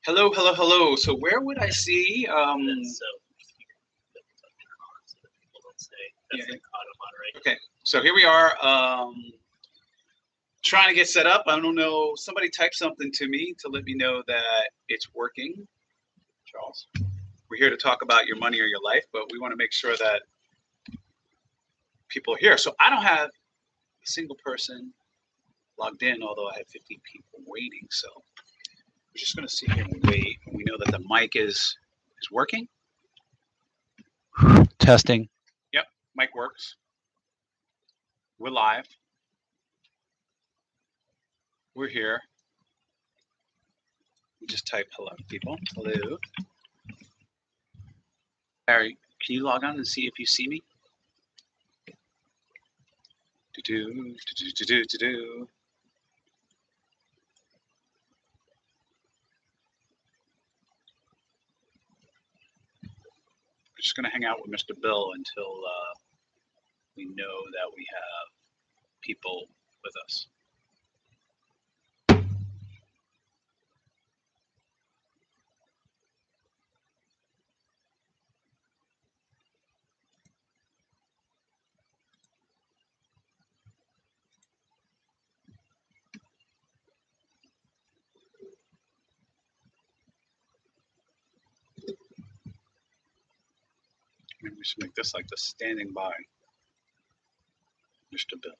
Hello, hello, hello. So where would I see? Yeah. Okay, so here we are. Trying to get set up. I don't know. Somebody type something to me to let me know that it's working. Charles, we're here to talk about your money or your life, but we want to make sure that people are here. So I don't have a single person logged in, although I have 50 people waiting. So we're just going to sit here and wait. We know that the mic is working. Testing. Yep, mic works. We're live. We're here. Just type hello, people. Hello. Harry, can you log on and see if you see me? Do-do, do-do, do-do. We're just going to hang out with Mr. Bill until we know that we have people with us. Maybe we should make this like the standing by Mr. Bill.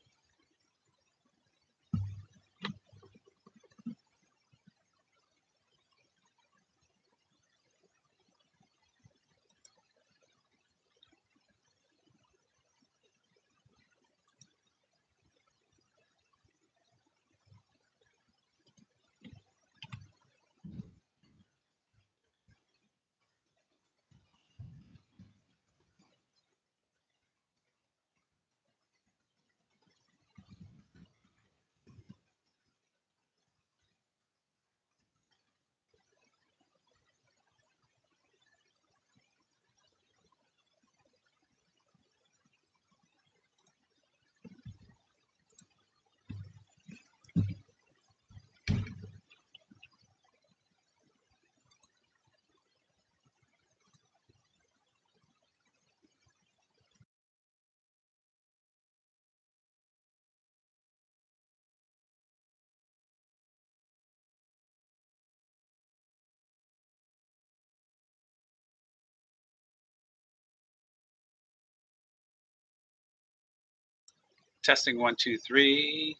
Testing 1, 2, 3.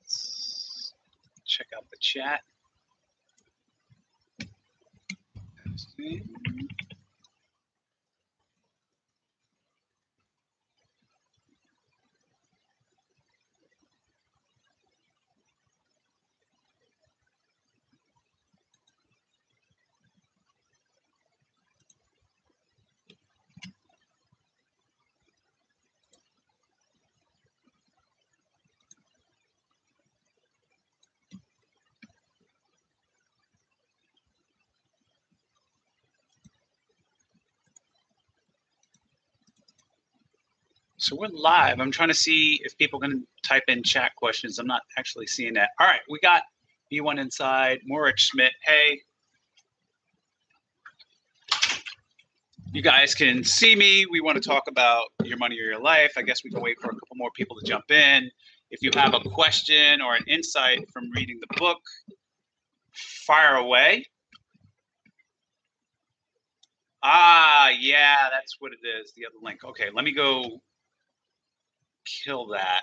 Let's check out the chat. Testing. So we're live. I'm trying to see if people can type in chat questions. I'm not actually seeing that. All right, we got B1 Inside, Moritz Schmidt. Hey, you guys can see me. We want to talk about your money or your life. I guess we can wait for a couple more people to jump in. If you have a question or an insight from reading the book, fire away. Ah, yeah, that's what it is, the other link. Okay, let me go kill that.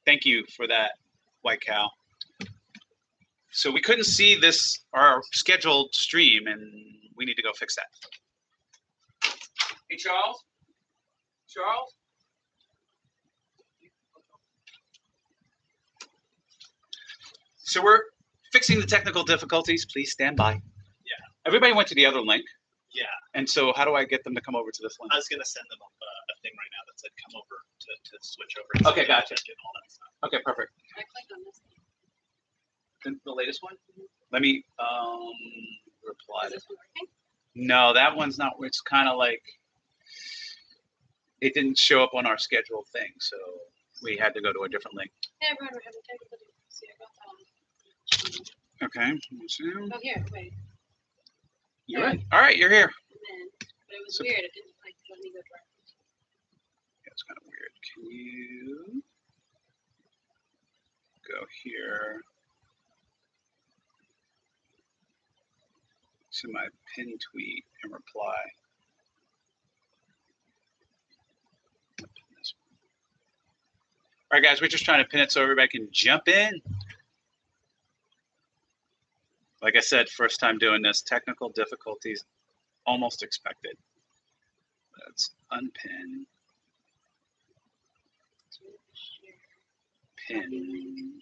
Thank you for that, White Cow. So we couldn't see this, our scheduled stream, and we need to go fix that. Hey, Charles? Charles? So we're fixing the technical difficulties. Please stand by. Yeah. Everybody went to the other link. Yeah. And so how do I get them to come over to this link? I was going to send them a thing right now that said come over to switch over. Okay, gotcha. And all that stuff. Okay, perfect. I clicked on this. The latest one? Let me reply Is to this one working? No, that one's not. It's kind of like it didn't show up on our scheduled thing, so we had to go to a different link. Hey everyone, we're having technical difficulties. I got that on. Okay. Oh, here, wait. You're in. All right, you're here. And then, but it was So- weird. It didn't like let me go directly. Yeah, it's kind of weird. Can you go here to my pin tweet and reply? All right, guys, we're just trying to pin it so everybody can jump in. Like I said, first time doing this, technical difficulties almost expected. Let's unpin, pin,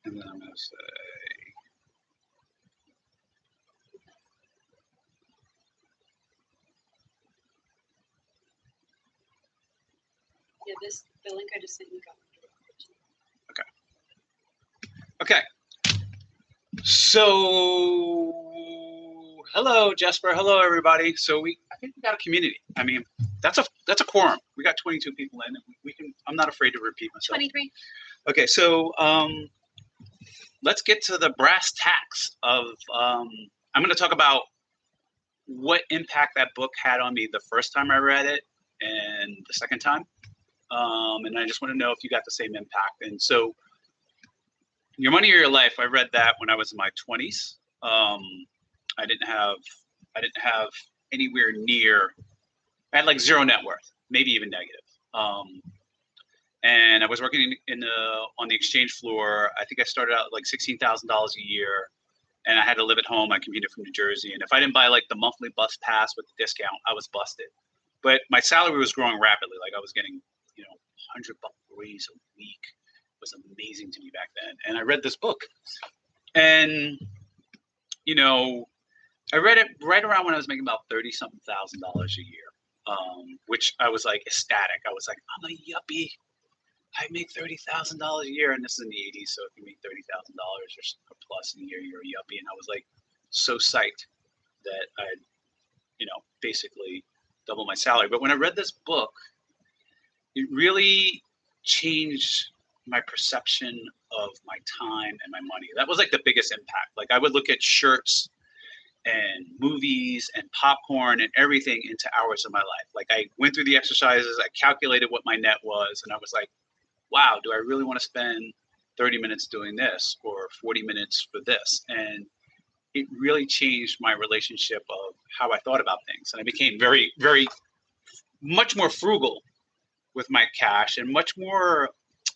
and then I'm going to say, Yeah, the link I just sent you got me directly. okay. So, hello, Jesper. Hello, everybody. So I think we got a community. I mean, that's a quorum. We got 22 people in. We can. I'm not afraid to repeat myself. 23. Okay, so let's get to the brass tacks of. I'm going to talk about what impact that book had on me the first time I read it and the second time, and I just want to know if you got the same impact. And so, Your Money or Your Life, I read that when I was in my 20s. I didn't have anywhere near. I had like zero net worth, maybe even negative. And I was working on the exchange floor. I think I started out like $16,000 a year, and I had to live at home. I commuted from New Jersey, and if I didn't buy like the monthly bus pass with the discount, I was busted. But my salary was growing rapidly. Like I was getting, $100 raise a week. It was amazing to me back then. And I read this book, and I read it right around when I was making about $30-something thousand a year, which I was like ecstatic. I was like, I'm a yuppie. I make $30,000 a year, and this is in the 80s. So if you make $30,000 or plus in a year, you're a yuppie. And I was like so psyched that I'd, basically double my salary. But when I read this book, it really changed my perception of my time and my money. That was like the biggest impact. Like I would look at shirts and movies and popcorn and everything into hours of my life. Like I went through the exercises, I calculated what my net was, and I was like, wow, do I really want to spend 30 minutes doing this or 40 minutes for this? And it really changed my relationship of how I thought about things. And I became very, very much more frugal with my cash and much more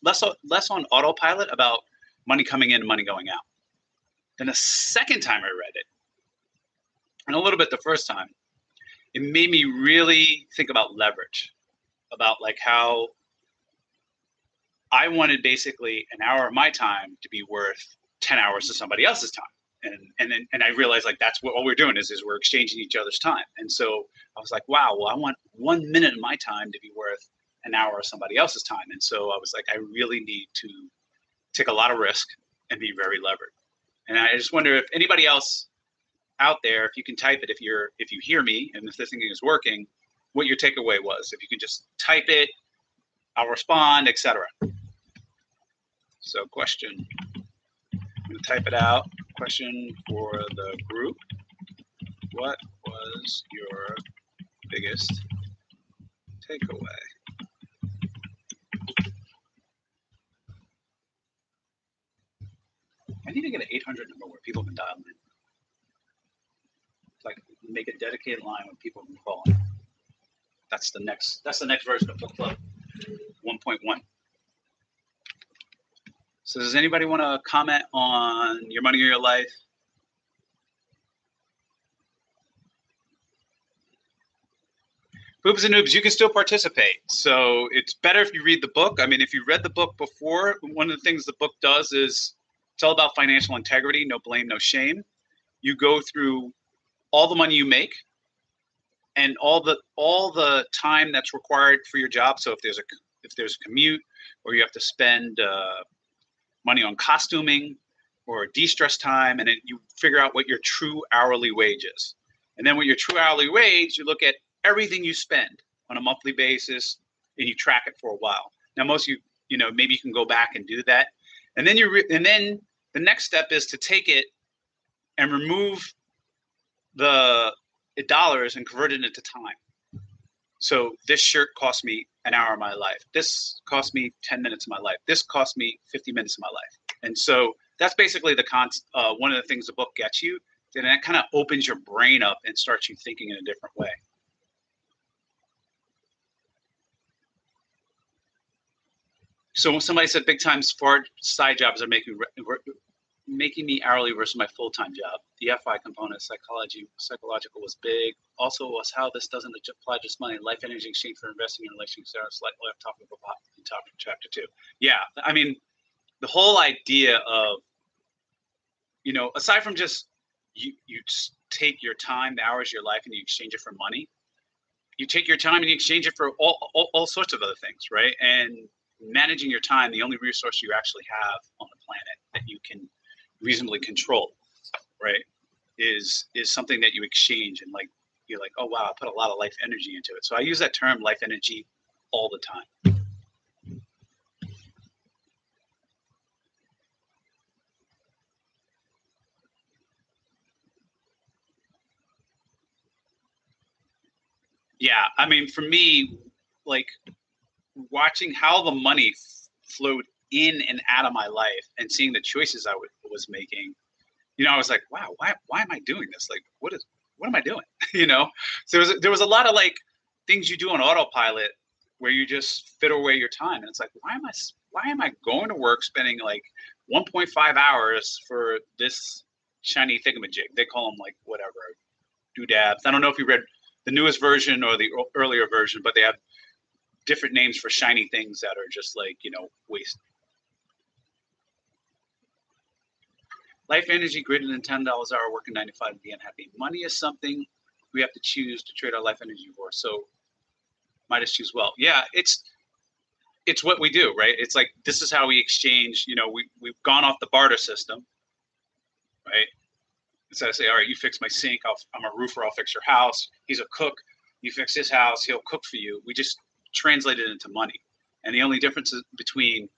less on autopilot about money coming in and money going out. Then the second time I read it, and a little bit the first time, it made me really think about leverage, about like how I wanted basically an hour of my time to be worth 10 hours of somebody else's time. And I realized like that's what all we're doing is we're exchanging each other's time. And so I was like, wow, well, I want 1 minute of my time to be worth an hour of somebody else's time. And so I was like, I really need to take a lot of risk and be very levered. And I just wonder if anybody else out there, if you can type it, if you hear me and if this thing is working, what your takeaway was. If you can just type it, I'll respond, etc. So question, I'm gonna type it out. Question for the group. What was your biggest takeaway? I need to get an 800 number where people can dial in. Like make a dedicated line when people can call in. That's the next version of Book Club 1.1. So does anybody want to comment on Your Money or Your Life? Boobs and noobs, you can still participate. So it's better if you read the book. I mean, if you read the book before, one of the things the book does is it's all about financial integrity, no blame, no shame. You go through all the money you make and all the time that's required for your job. So if there's a commute, or you have to spend money on costuming or de-stress time, and then you figure out what your true hourly wage is. And then with your true hourly wage, you look at everything you spend on a monthly basis and you track it for a while. Now, most of you, maybe you can go back and do that. And then and then the next step is to take it and remove the dollars and convert it into time. So this shirt cost me an hour of my life. This cost me 10 minutes of my life. This cost me 50 minutes of my life. And so that's basically one of the things the book gets you. And that kind of opens your brain up and starts you thinking in a different way. So when somebody said big time side jobs are making me hourly versus my full-time job. The FI component, psychological was big. Also was how this doesn't apply just money, life energy exchange for investing in relationships. Like left topic chapter 2. Yeah, I mean, the whole idea of, aside from just you take your time, the hours of your life, and you exchange it for money. You take your time and you exchange it for all sorts of other things, right? And managing your time, the only resource you actually have on the planet that you can reasonably control, right, is something that you exchange, and like you're like, oh wow, I put a lot of life energy into it. So I use that term life energy all the time. Yeah, I mean, for me, like watching how the money flowed in and out of my life and seeing the choices I was making, I was like, wow, why am I doing this? Like, what am I doing? So there was a lot of like things you do on autopilot where you just fit away your time. And it's like, why am I going to work spending like 1.5 hours for this shiny thingamajig? They call them like whatever, doodads. I don't know if you read the newest version or the earlier version, but they have different names for shiny things that are just like, waste. Life energy greater than $10 an hour, working 9 to 5 and being happy. Money is something we have to choose to trade our life energy for. So might just choose well. Yeah, it's what we do, right? It's like, this is how we exchange. We've gone off the barter system, right? Instead of say, all right, you fix my sink, I'm a roofer, I'll fix your house. He's a cook, you fix his house, he'll cook for you. We just translate it into money. And the only difference between,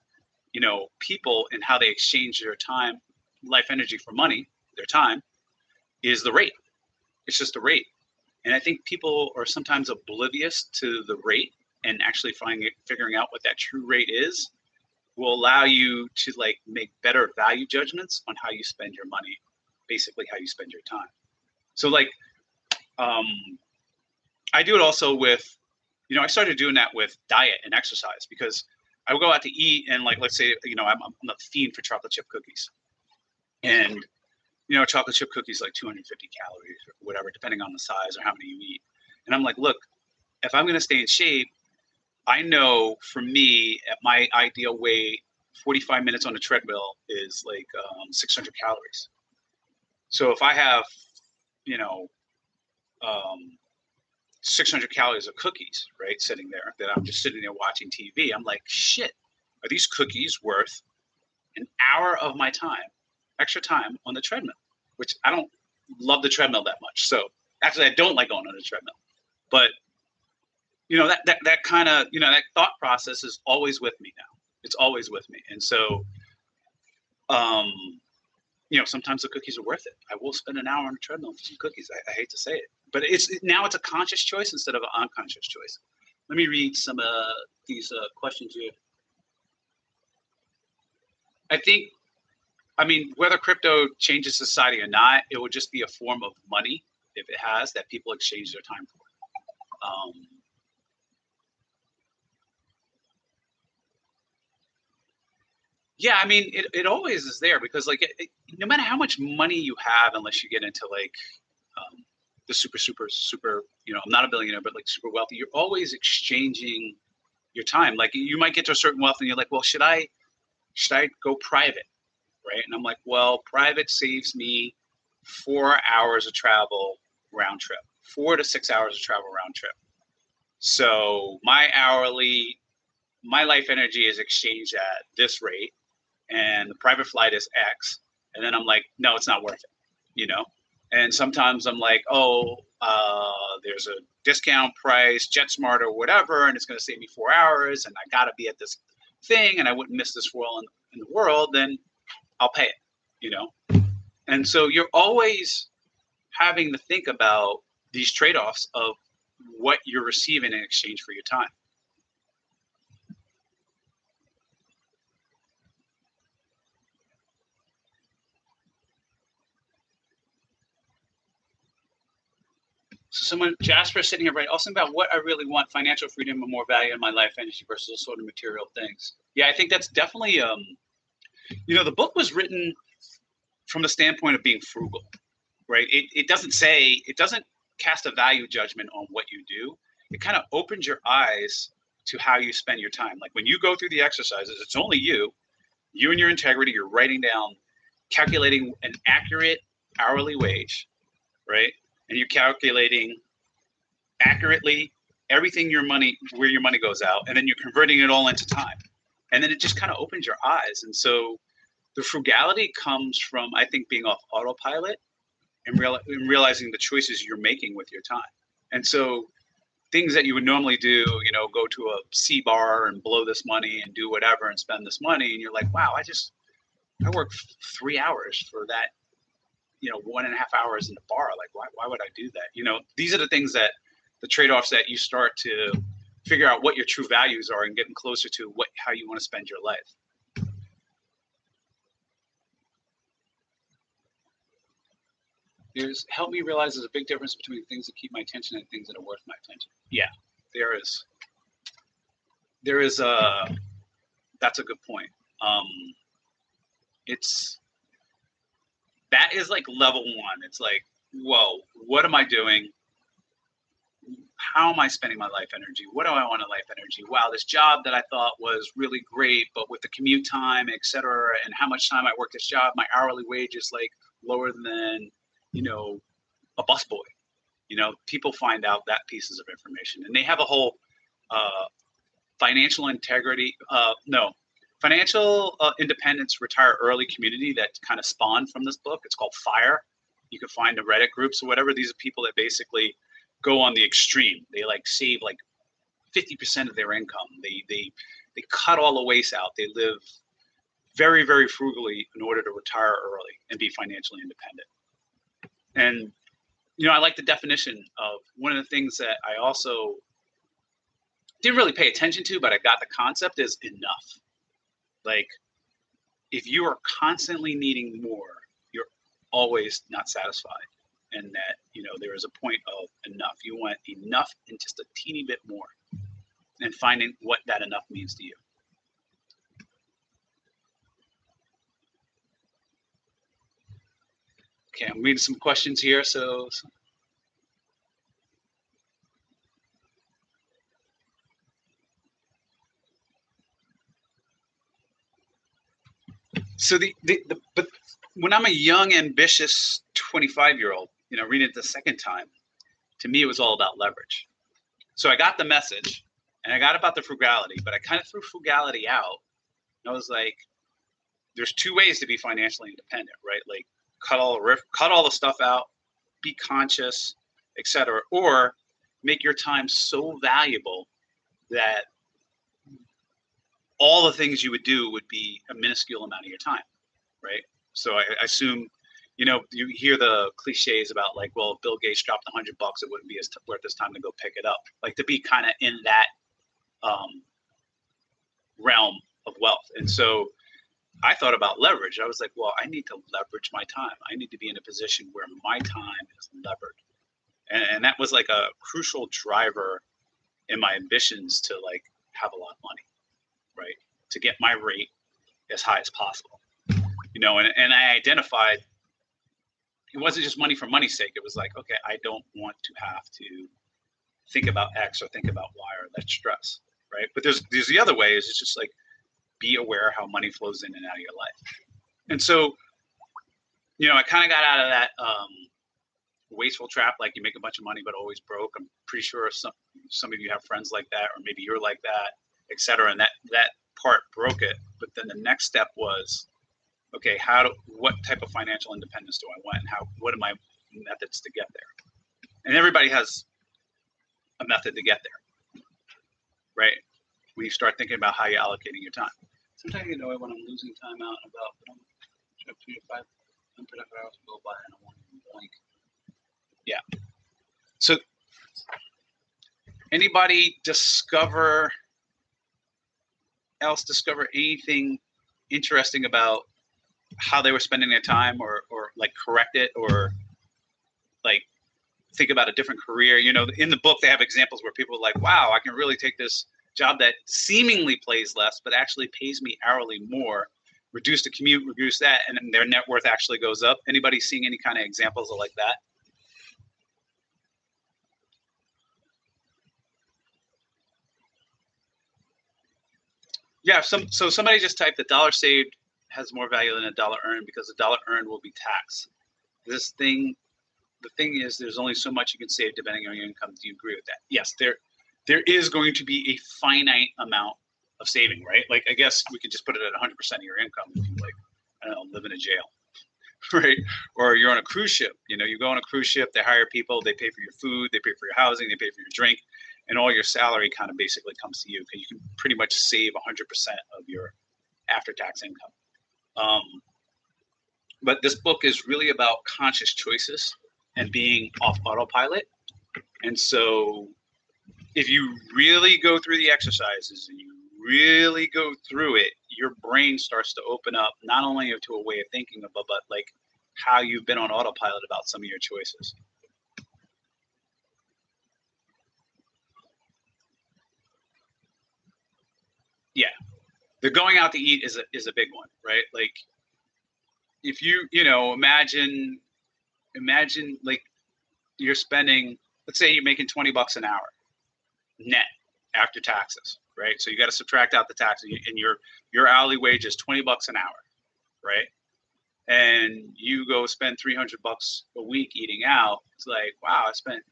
people and how they exchange their time, life energy for money, their time, is the rate. It's just a rate. And I think people are sometimes oblivious to the rate, and actually figuring out what that true rate is will allow you to like make better value judgments on how you spend your money, basically how you spend your time. So like, I do it also with, I started doing that with diet and exercise, because I would go out to eat and like, let's say, I'm a fiend for chocolate chip cookies. And, chocolate chip cookies, like 250 calories or whatever, depending on the size or how many you eat. And I'm like, look, if I'm going to stay in shape, I know for me at my ideal weight, 45 minutes on the treadmill is like 600 calories. So if I have, 600 calories of cookies, right, sitting there, that I'm just sitting there watching TV, I'm like, shit, are these cookies worth an hour of my time, extra time on the treadmill? Which I don't love the treadmill that much. So actually, I don't like going on the treadmill. But, that kind of, that thought process is always with me now. It's always with me. And so, sometimes the cookies are worth it. I will spend an hour on the treadmill for some cookies. I hate to say it, but now it's a conscious choice instead of an unconscious choice. Let me read some of these questions here. I mean, whether crypto changes society or not, it will just be a form of money, if it has, that people exchange their time for. Yeah, I mean, it always is there, because like no matter how much money you have, unless you get into like the super, I'm not a billionaire, but like super wealthy, you're always exchanging your time. Like you might get to a certain wealth and you're like, well, should I go private? Right. And I'm like, well, private saves me 4 hours of travel round trip, 4 to 6 hours of travel round trip. So my life energy is exchanged at this rate, and the private flight is X. And then I'm like, no, it's not worth it, And sometimes I'm like, there's a discount price, JetSmart or whatever, and it's going to save me 4 hours, and I got to be at this thing and I wouldn't miss this role in the world, then I'll pay it, And so you're always having to think about these trade-offs of what you're receiving in exchange for your time. So Jasper is sitting here, right? Also about what I really want: financial freedom and more value in my life, energy versus sort of material things. Yeah, I think that's definitely, the book was written from the standpoint of being frugal, right? It doesn't cast a value judgment on what you do. It kind of opens your eyes to how you spend your time. Like when you go through the exercises, it's only you and your integrity. You're writing down, calculating an accurate hourly wage, right? And you're calculating accurately everything where your money goes out, and then you're converting it all into time. And then it just kind of opens your eyes. And so the frugality comes from, I think, being off autopilot and realizing the choices you're making with your time. And so things that you would normally do, go to a C bar and blow this money and do whatever and spend this money. And you're like, wow, I work 3 hours for that, 1.5 hours in the bar. Like, why would I do that? These are the things that the trade-offs that you start to figure out what your true values are and getting closer to how you want to spend your life. Help me realize there's a big difference between things that keep my attention and things that are worth my attention. Yeah, there is. That's a good point. That is like level one. It's like, whoa, what am I doing? How am I spending my life energy? What do I want in life energy? Wow, this job that I thought was really great, but with the commute time, et cetera, and how much time I work this job, my hourly wage is like lower than, a busboy. People find out that pieces of information, and they have a whole financial independence, retire early community that kind of spawned from this book. It's called FIRE. You can find the Reddit groups or whatever. These are people that basically go on the extreme. They save 50% of their income. They cut all the waste out. They live very, very frugally in order to retire early and be financially independent. And, I like the definition of one of the things that I also didn't really pay attention to, but I got the concept is enough. Like, if you are constantly needing more, you're always not satisfied. And that, there is a point of enough. You want enough and just a teeny bit more, and finding what that enough means to you. Okay, I'm reading some questions here. So but when I'm a young, ambitious 25-year-old, reading it the second time, to me, it was all about leverage. So I got the message and I got about the frugality, but I kind of threw frugality out. And I was like, there's two ways to be financially independent, right? Like cut all the stuff out, be conscious, etc., or make your time so valuable that all the things you would do would be a minuscule amount of your time, right? So I assume, you hear the cliches about like, well, if Bill Gates dropped $100, it wouldn't be worth his time to go pick it up. Like to be kind of in that realm of wealth. And so I thought about leverage. I was like, well, I need to leverage my time. I need to be in a position where my time is levered. And that was like a crucial driver in my ambitions to like have a lot of money, right? To get my rate as high as possible, and I identified it wasn't just money for money's sake. It was like, okay, I don't want to have to think about X or think about Y or that stress, right? But there's the other way is it's just like, be aware how money flows in and out of your life. And so, I kind of got out of that wasteful trap, like you make a bunch of money but always broke. I'm pretty sure some of you have friends like that, or maybe you're like that, et cetera. And that part broke it. But then the next step was, okay, what type of financial independence do I want, and what are my methods to get there? And everybody has a method to get there, right? when you start thinking about how you're allocating your time. Sometimes, you know, when I'm losing time out and about, but I'm 3 to 5 unproductive hours go by and I won't even blink. Yeah. So anybody discover anything interesting about how they were spending their time, or like correct it, or like think about a different career? You know, in the book they have examples where people are like, wow, I can really take this job that seemingly pays less but actually pays me hourly more, reduce the commute, reduce that, and then their net worth actually goes up. Anybody seeing any kind of examples of like that? Yeah, so somebody just typed that dollar saved has more value than a dollar earned because a dollar earned will be taxed. The thing is, there's only so much you can save depending on your income. Do you agree with that? Yes, there is going to be a finite amount of saving, right? Like, I guess we could just put it at 100% of your income if you, like, I don't know, live in a jail, right? Or you're on a cruise ship. You know, you go on a cruise ship, they hire people, they pay for your food, they pay for your housing, they pay for your drink, and all your salary kind of basically comes to you because you can pretty much save 100% of your after-tax income. But this book is really about conscious choices and being off autopilot. And so if you really go through the exercises and you really go through it, your brain starts to open up not only to a way of thinking about, but like how you've been on autopilot about some of your choices. Yeah, the going out to eat is a big one, right? Like, if you imagine like you're spending, let's say you're making $20 an hour net after taxes, right? So you got to subtract out the taxes, and your hourly wage is $20 an hour, right? And you go spend $300 a week eating out. It's like, wow, I spent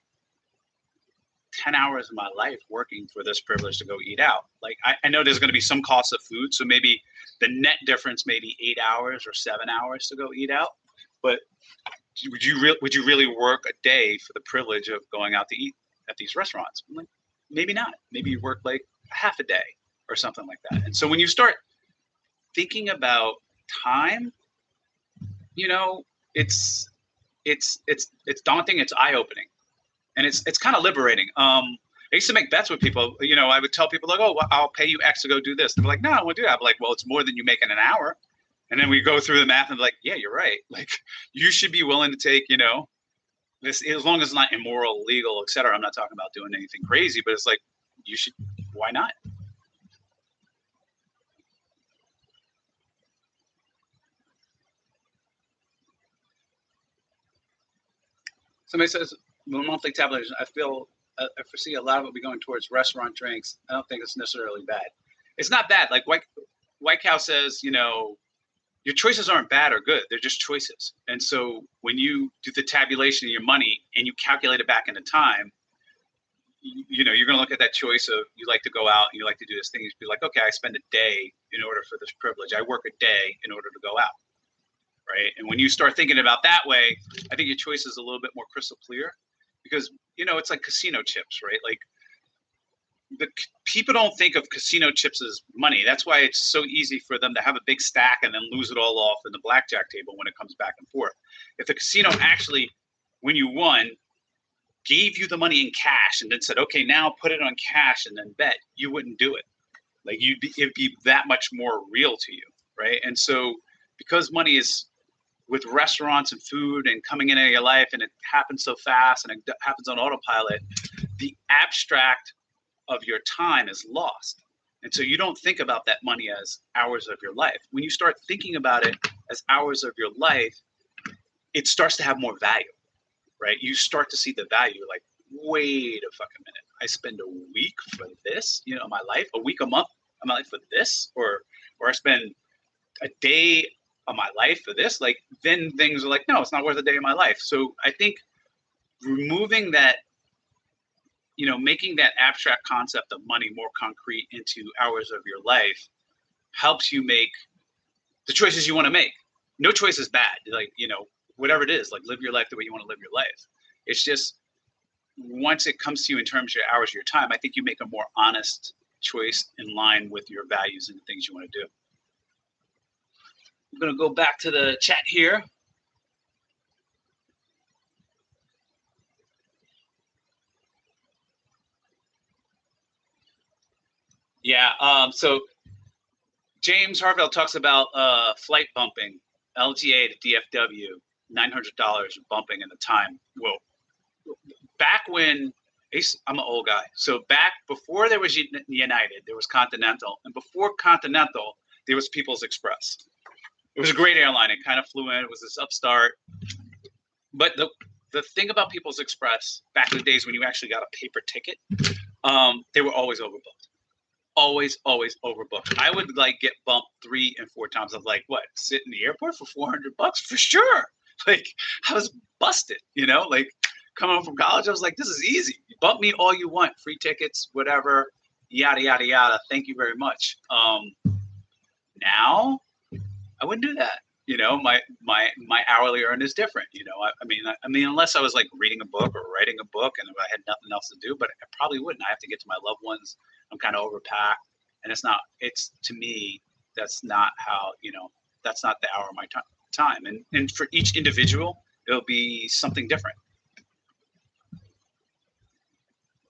10 hours of my life working for this privilege to go eat out. Like, I know there's going to be some cost of food, so maybe the net difference may be 8 hours or 7 hours to go eat out. But would you really work a day for the privilege of going out to eat at these restaurants? Like, maybe not. Maybe you work like half a day or something like that. And so when you start thinking about time, you know, it's daunting, it's eye-opening, and it's kind of liberating. I used to make bets with people. You know, I would tell people like, oh, well, I'll pay you X to go do this. They're like, no, I won't do that. I'm like, well, it's more than you make in an hour. And then we go through the math and like, yeah, you're right. Like, you should be willing to take, you know, this, as long as it's not immoral, illegal, et cetera. I'm not talking about doing anything crazy, but it's like, you should, why not? Somebody says, monthly tabulation, I foresee a lot of it will be going towards restaurant drinks. I don't think it's necessarily bad. It's not bad. Like White Cow says, you know, your choices aren't bad or good. They're just choices. And so when you do the tabulation of your money and you calculate it back into time, you know, you're going to look at that choice of, you like to go out and you like to do this thing. You'd be like, okay, I spend a day in order for this privilege. I work a day in order to go out. Right. And when you start thinking about that way, I think your choice is a little bit more crystal clear, because, you know, it's like casino chips, right? Like, the people don't think of casino chips as money. That's why it's so easy for them to have a big stack and then lose it all off in the blackjack table when it comes back and forth. If the casino actually, when you won, gave you the money in cash and then said, okay, now put it on cash and then bet, you wouldn't do it. Like, it'd be that much more real to you, right? And so because money is with restaurants and food and coming into your life, and it happens so fast and it happens on autopilot, the abstract of your time is lost. And so you don't think about that money as hours of your life. When you start thinking about it as hours of your life, it starts to have more value, right? You start to see the value, like, wait a fucking minute. I spend a week for this, you know, my life, a week, a month of my life for this, or I spend a day of my life for this. Like, then things are like, no, it's not worth a day of my life. So I think removing that, you know, making that abstract concept of money more concrete into hours of your life helps you make the choices you want to make. No choice is bad. Like, you know, whatever it is, like, live your life the way you want to live your life. It's just, once it comes to you in terms of your hours of your time, I think you make a more honest choice in line with your values and the things you want to do. I'm going to go back to the chat here. Yeah, so James Harville talks about flight bumping, LTA to DFW, $900 bumping in the time. Well, back when, I'm an old guy, so back before there was United, there was Continental, and before Continental, there was People's Express. It was a great airline. It kind of flew in. It was this upstart. But the thing about People's Express, back in the days when you actually got a paper ticket, they were always overbooked. Always overbooked. I would like get bumped 3 and 4 times. I'm like, what? Sit in the airport for $400 for sure. Like I was busted, you know, like coming home from college. I was like, this is easy. You bump me all you want, free tickets, whatever, yada, yada, yada. Thank you very much. Now I wouldn't do that. You know, my hourly earn is different. You know, I mean, unless I was like reading a book or writing a book and I had nothing else to do, but I probably wouldn't. I have to get to my loved ones. I'm kind of overpacked, and it's to me, that's not how, you know, that's not the hour of my time. And for each individual, it'll be something different.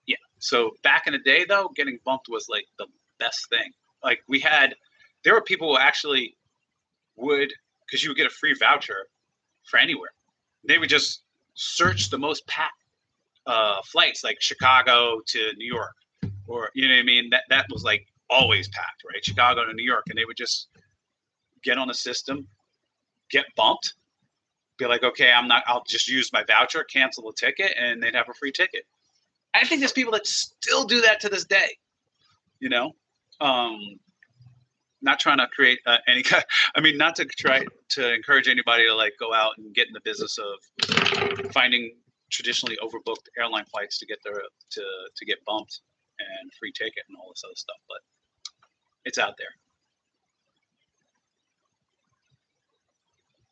Yeah. So back in the day though, getting bumped was like the best thing. Like there were people who actually would, because you would get a free voucher for anywhere. They would just search the most packed flights, like Chicago to New York, or you know what I mean. That was like always packed, right? Chicago to New York, and they would just get on the system, get bumped, be like, okay, I'll just use my voucher, cancel the ticket, and they'd have a free ticket. I think there's people that still do that to this day. You know. Not trying to create any kind. I mean, not to try to encourage anybody to like go out and get in the business of finding traditionally overbooked airline flights to get to get bumped and free ticket and all this other stuff, but it's out there.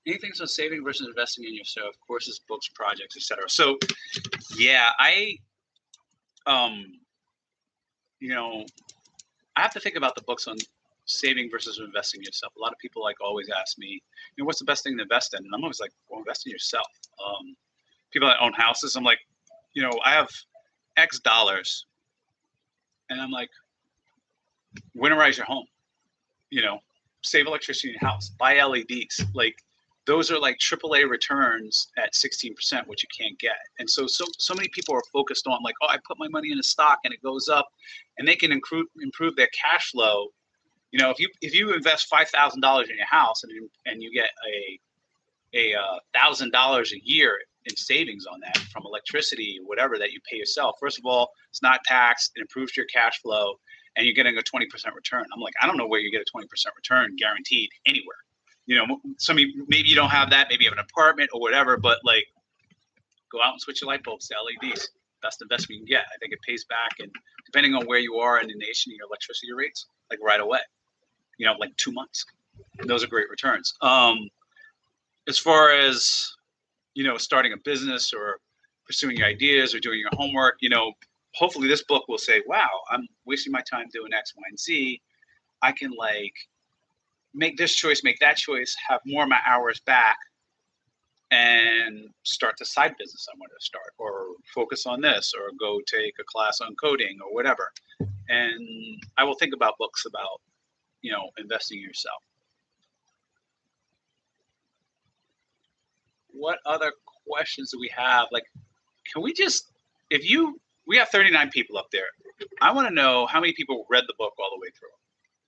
Anything on saving versus investing in yourself, courses, books, projects, etc. So, yeah, you know, I have to think about the books on saving versus investing in yourself. A lot of people like always ask me, you know, what's the best thing to invest in? And I'm always like, well, invest in yourself. People that own houses, I'm like, you know, I have X dollars, and I'm like, winterize your home. You know, save electricity in your house, buy LEDs. Like those are like AAA returns at 16%, which you can't get. And so many people are focused on like, oh, I put my money in a stock and it goes up, and they can improve their cash flow. You know, if you invest $5,000 in your house and you get $1,000 a year in savings on that from electricity, whatever that you pay yourself. First of all, it's not taxed. It improves your cash flow, and you're getting a 20% return. I'm like, I don't know where you get a 20% return guaranteed anywhere. You know, maybe you don't have that. Maybe you have an apartment or whatever, but like, go out and switch your light bulbs to LEDs. Best investment you can get. I think it pays back, and depending on where you are in the nation, your electricity rates, like right away. You know, like 2 months. And those are great returns. As far as, you know, starting a business or pursuing your ideas or doing your homework, you know, hopefully this book will say, wow, I'm wasting my time doing X, Y, and Z. I can like make this choice, make that choice, have more of my hours back, and start the side business I want to start, or focus on this, or go take a class on coding or whatever. And I will think about books about, you know, investing in yourself. What other questions do we have? Like, can we just, we have 39 people up there. I want to know how many people read the book all the way through.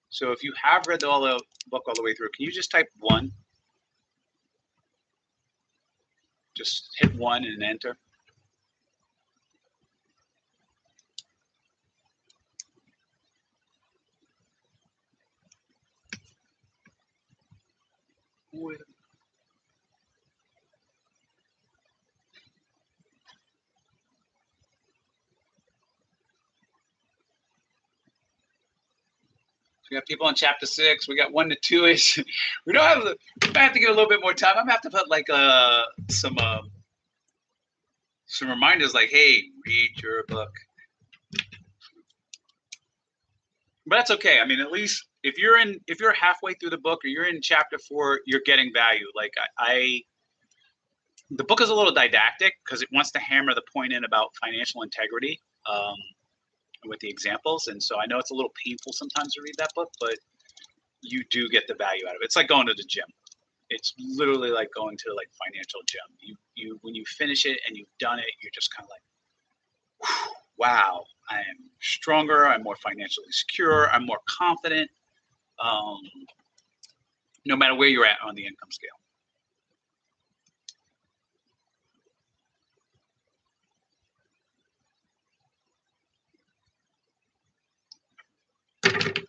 So if you have read the book all the way through, can you just type 1? Just hit 1 and enter. We got people on chapter 6. We got 1 to 2-ish. We don't have. We might have to give a little bit more time. I'm gonna have to put like some reminders, like, hey, read your book. But that's okay. I mean, at least if you're halfway through the book or you're in chapter 4, you're getting value. Like the book is a little didactic because it wants to hammer the point in about financial integrity with the examples. And so I know it's a little painful sometimes to read that book, but you do get the value out of it. It's like going to the gym. It's literally like going to like financial gym. You when you finish it and you've done it, you're just kind of like, wow, I am stronger. I'm more financially secure. I'm more confident. No matter where you're at on the income scale.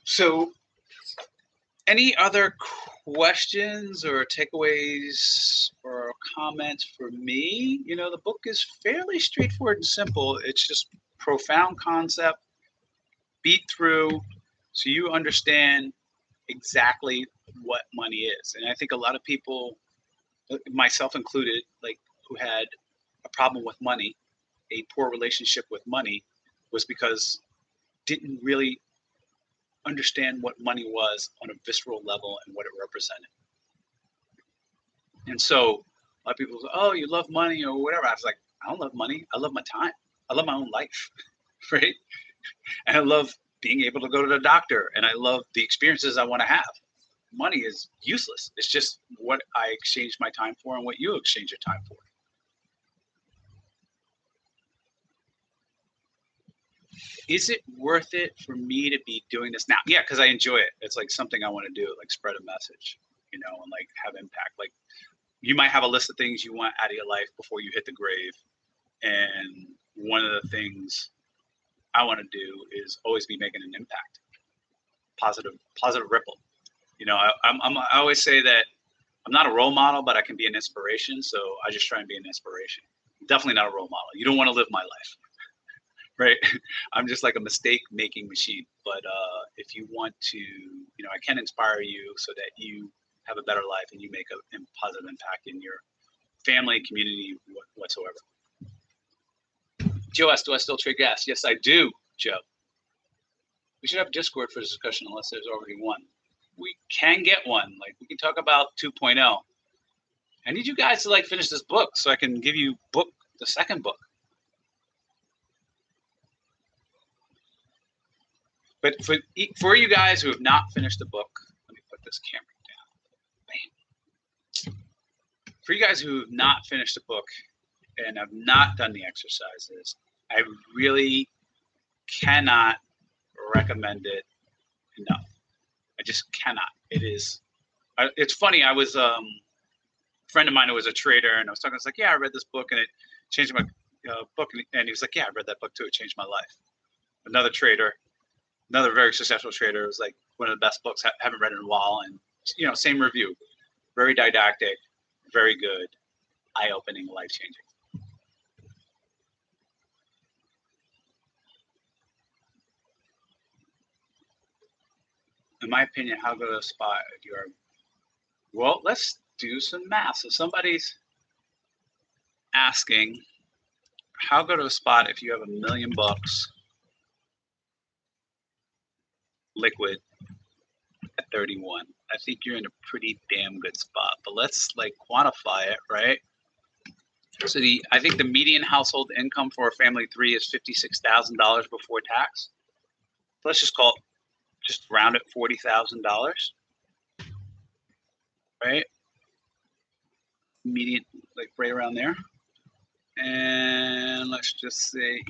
So, any other questions or takeaways or comments for me? You know, the book is fairly straightforward and simple. It's just profound concept, beat through, so you understand exactly what money is. And I think a lot of people, myself included, like who had a problem with money, a poor relationship with money, was because didn't really understand what money was on a visceral level and what it represented. And so a lot of people say, oh, you love money or whatever. I was like, I don't love money. I love my time. I love my own life, right? And I love being able to go to the doctor, and I love the experiences I want to have. Money is useless. It's just what I exchange my time for and what you exchange your time for. Is it worth it for me to be doing this now? Yeah, because I enjoy it. It's like something I want to do, like spread a message, you know, and like have impact. Like you might have a list of things you want out of your life before you hit the grave. And one of the things I want to do is always be making an impact, positive ripple. You know, I always say that I'm not a role model, but I can be an inspiration. So I just try and be an inspiration. Definitely not a role model. You don't want to live my life. Right? I'm just like a mistake-making machine. But if you want to, you know, I can inspire you so that you have a better life and you make a positive impact in your family, community, whatsoever. Joe asked, do I still trade gas? Yes, I do, Joe. We should have Discord for this discussion unless there's already one. We can get one. Like we can talk about 2.0. I need you guys to like finish this book so I can give you the second book. But for you guys who have not finished the book, let me put this camera down. Bam. For you guys who have not finished the book and have not done the exercises, I really cannot recommend it enough. I just cannot. It is. It's funny. I was a friend of mine who was a trader, and I was talking. I was like, "Yeah, I read this book, and it changed my book." And he was like, "Yeah, I read that book too. It changed my life." Another trader. Another very successful trader. It was like one of the best books. Haven't read in a while, and you know, same review. Very didactic, very good, eye-opening, life-changing. In my opinion, how good a spot if you are. Well, let's do some math. So somebody's asking, how good of a spot if you have $1 million liquid at 31? I think you're in a pretty damn good spot, but let's like quantify it, right? So I think the median household income for a family 3 is $56,000 before tax. So let's just just round it $40,000, right? Median, like right around there. And let's just say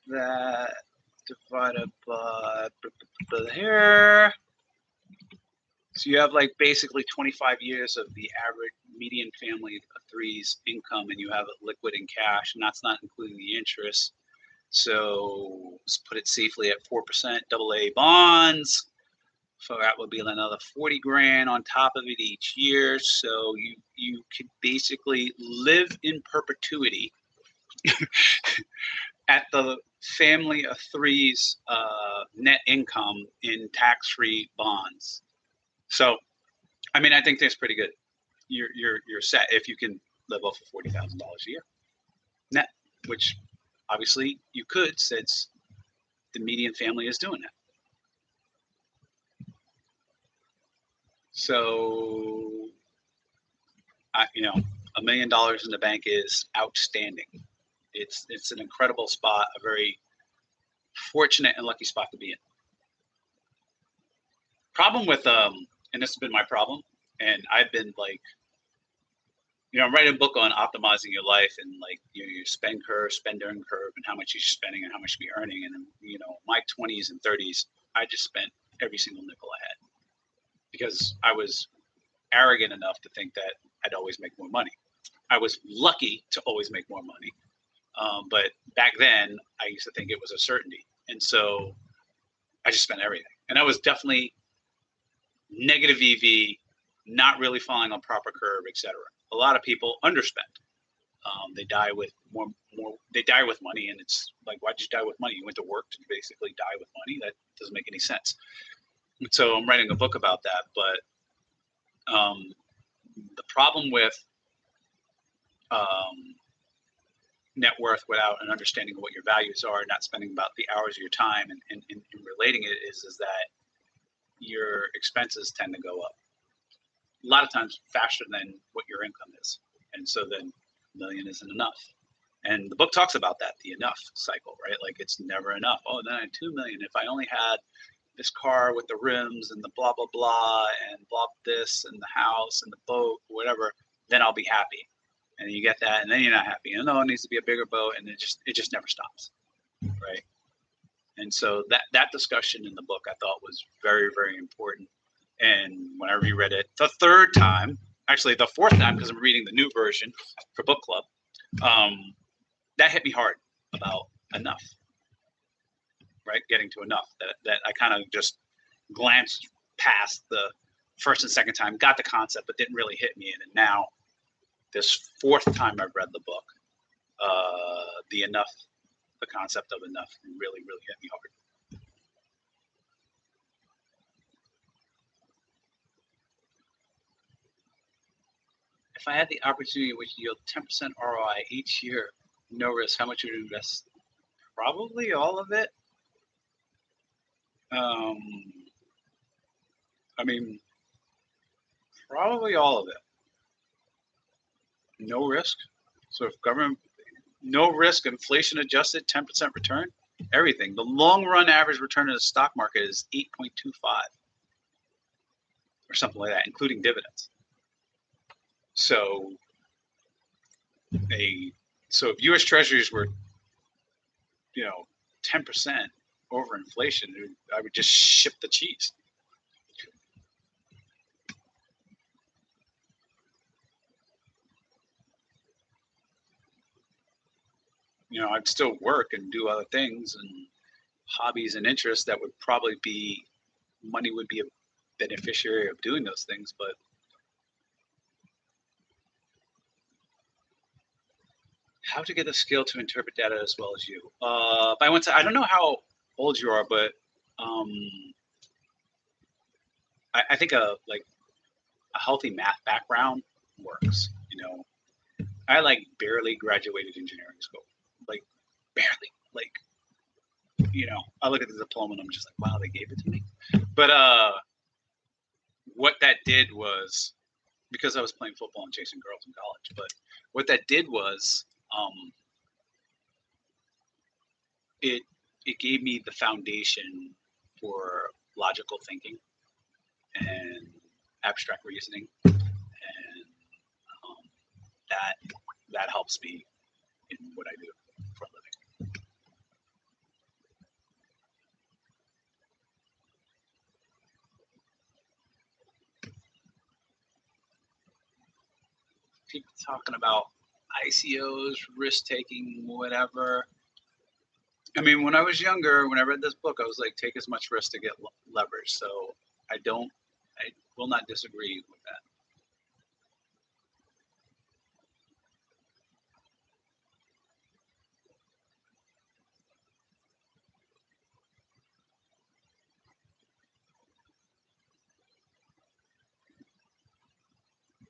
that divided by here. So you have like basically 25 years of the average median family of 3's income, and you have it liquid in cash, and that's not including the interest. So let's put it safely at 4% AA bonds. So that would be another 40 grand on top of it each year. So you could basically live in perpetuity at the family of 3's net income in tax-free bonds. So, I mean, I think that's pretty good. You're set if you can live off of $40,000 a year net, which obviously you could, since the median family is doing that. So, $1 million in the bank is outstanding. It's an incredible spot, a very fortunate and lucky spot to be in. Problem with and this has been my problem, and I've been like, I'm writing a book on optimizing your life and like your spend earn curve, and how much you're spending and how much you're earning. And my 20s and 30s, I just spent every single nickel I had because I was arrogant enough to think that I'd always make more money. I was lucky to always make more money, but back then I used to think it was a certainty, and so I just spent everything. And I was definitely negative EV, not really following on proper curve, etc. A lot of people underspend. They die with more. They die with money, and it's like, why'd you die with money? You went to work to basically die with money. That doesn't make any sense. And so I'm writing a book about that. But the problem with net worth without an understanding of what your values are, not spending about the hours of your time and relating it is that your expenses tend to go up a lot of times faster than what your income is. And so then $1 million isn't enough. And the book talks about that, the enough cycle, right? Like it's never enough. Oh, then I had 2 million. If I only had this car with the rims and the blah, blah, blah, and blah, this and the house and the boat, whatever, then I'll be happy. And you get that, and then you're not happy. And no, it needs to be a bigger boat, and it just never stops, right? And so that discussion in the book I thought was very, very important. And when I reread it the third time, actually the fourth time, because I'm reading the new version for book club, that hit me hard about enough, right? Getting to enough. That I kind of just glanced past the first and second time, got the concept, but didn't really hit me. And now this fourth time I've read the book, the concept of enough really, really hit me hard. If I had the opportunity which yield 10% ROI each year, no risk, how much would you invest? Probably all of it. Probably all of it. No risk. So if government, no risk, inflation adjusted, 10% return, everything. The long run average return in the stock market is 8.25 or something like that, including dividends. So if U.S. Treasuries were, 10% over inflation, I would just ship the cheese. I'd still work and do other things and hobbies and interests that would probably be, money would be a beneficiary of doing those things, but how to get the skill to interpret data as well as you. I don't know how old you are, but I think a healthy math background works. I barely graduated engineering school, barely. I look at the diploma and I'm just like, wow, they gave it to me. But what that did was, because I was playing football and chasing girls in college, but what that did was it gave me the foundation for logical thinking and abstract reasoning, and that helps me in what I do for a living. People talking about ICOs, risk taking, whatever. I mean, when I was younger, when I read this book, I was like, take as much risk to get leverage. So I will not disagree with that.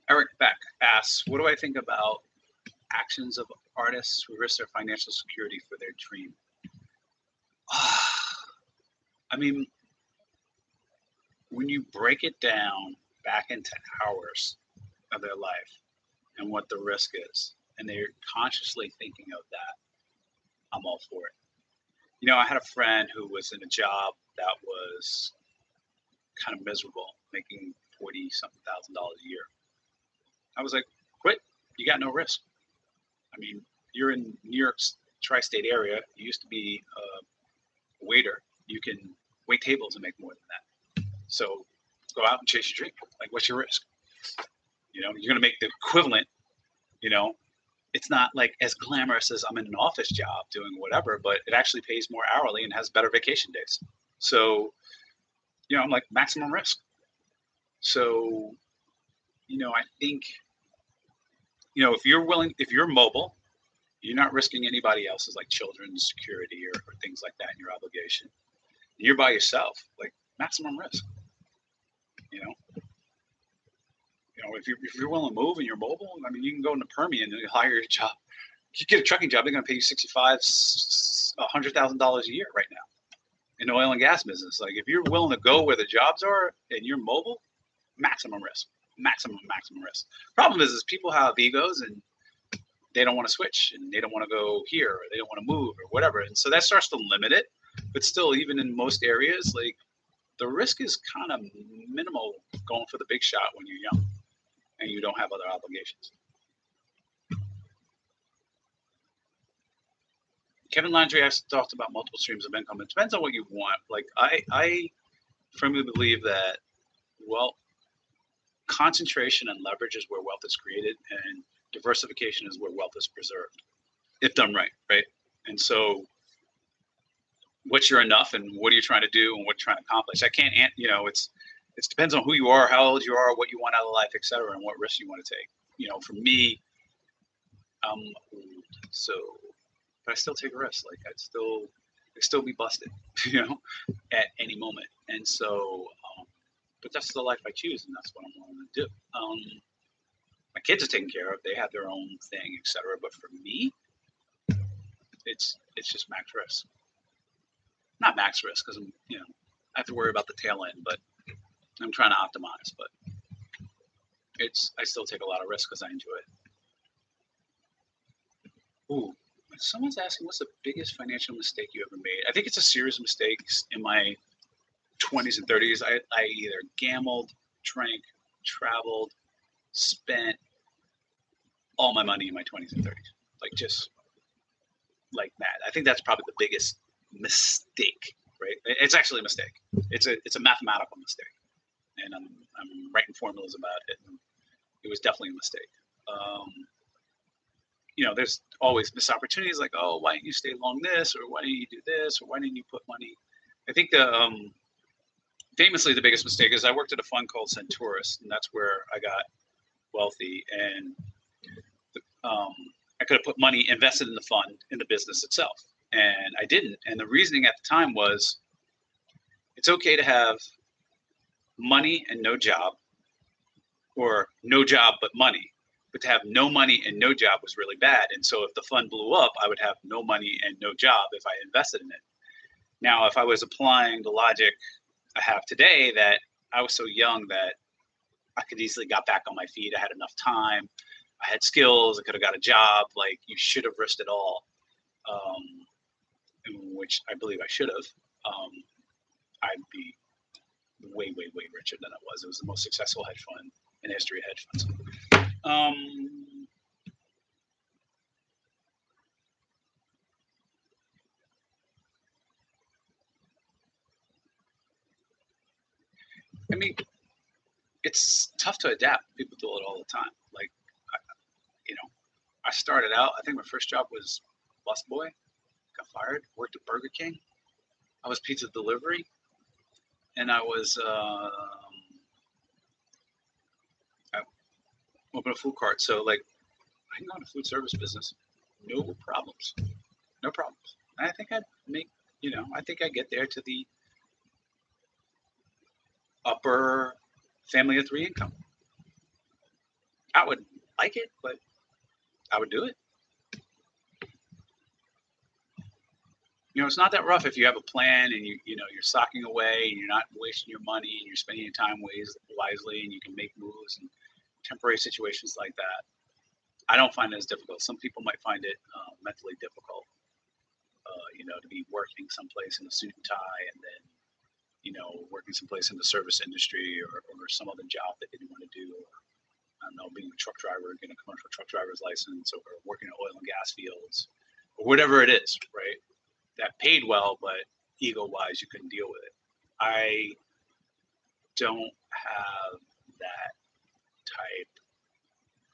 Eric Beck asks, what do I think about actions of artists who risk their financial security for their dream? I mean, when you break it down back into hours of their life and what the risk is, and they're consciously thinking of that, I'm all for it. You know, I had a friend who was in a job that was kind of miserable, making 40 something thousand dollars a year. I was like, quit. You got no risk. I mean, you're in New York's tri-state area. You used to be a waiter. You can wait tables and make more than that. So go out and chase your dream. Like, what's your risk? You know, you're going to make the equivalent. You know, it's not like as glamorous as I'm in an office job doing whatever, but it actually pays more hourly and has better vacation days. So, you know, I'm like maximum risk. So, you know, I think, you know, if you're willing, if you're mobile, you're not risking anybody else's like children's security or things like that in your obligation. You're by yourself, like maximum risk. You know, if you're willing to move and you're mobile, I mean, you can go into Permian and hire a job. You get a trucking job, they're going to pay you $100,000 a year right now in the oil and gas business. Like if you're willing to go where the jobs are and you're mobile, maximum risk, maximum risk. Problem is people have egos and they don't want to switch and they don't want to go here or they don't want to move or whatever. And so that starts to limit it. But still, even in most areas, like the risk is kind of minimal going for the big shot when you're young and you don't have other obligations. Kevin Landry has talked about multiple streams of income. It depends on what you want. Like I firmly believe that, well, concentration and leverage is where wealth is created and diversification is where wealth is preserved, if done right, right? And so what's your enough and what are you trying to do and what you're trying to accomplish? I can't, you know, it depends on who you are, how old you are, what you want out of life, et cetera, and what risks you want to take. You know, for me, I'm old, so, but I still take a risk. Like I'd still be busted, you know, at any moment. And so, but that's the life I choose and that's what I'm willing to do. My kids are taken care of. They have their own thing, et cetera. But for me, it's just max risk. Not max risk because I'm, you know, I have to worry about the tail end, but I'm trying to optimize. But I still take a lot of risk because I enjoy it. Ooh, someone's asking, what's the biggest financial mistake you ever made? I think it's a series of mistakes in my 20s and 30s. I either gambled, drank, traveled, spent all my money in my 20s and 30s, like just like that. I think that's probably the biggest mistake, right? It's actually a mistake. It's a mathematical mistake, and I'm writing formulas about it. And it was definitely a mistake. You know, there's always missed opportunities like, oh, why didn't you stay long this, or why didn't you do this, or why didn't you put money? I think famously the biggest mistake is I worked at a fund called Centaurus, and that's where I got wealthy. And I could have put money invested in the fund in the business itself, and I didn't. And the reasoning at the time was, it's okay to have money and no job, or no job but money. But to have no money and no job was really bad. And so if the fund blew up, I would have no money and no job if I invested in it. Now, if I was applying the logic I have today, that I was so young that I could easily got back on my feet. I had enough time. I had skills. I could have got a job. Like, you should have risked it all, which I believe I should have. I'd be way, way, way richer than I was. It was the most successful hedge fund in the history of hedge funds. I mean, it's tough to adapt. People do it all the time. Like, you know, I started out, I think my first job was busboy, got fired, worked at Burger King. I was pizza delivery, and I was, I opened a food cart. So, like, I can go into food service business, no problems, no problems. And I think I'd make, you know, I think I'd get there to the upper family of three income. I would like it, but I would do it. It's not that rough if you have a plan and you're socking away and you're not wasting your money and you're spending your time wisely and you can make moves in temporary situations like that. I don't find it as difficult. Some people might find it mentally difficult, to be working someplace in a suit and tie and then, working someplace in the service industry or some other job that they didn't want to do. Or, I don't know, being a truck driver, getting a commercial truck driver's license, or working in oil and gas fields, or whatever it is, right? That paid well, but ego-wise, you couldn't deal with it. I don't have that type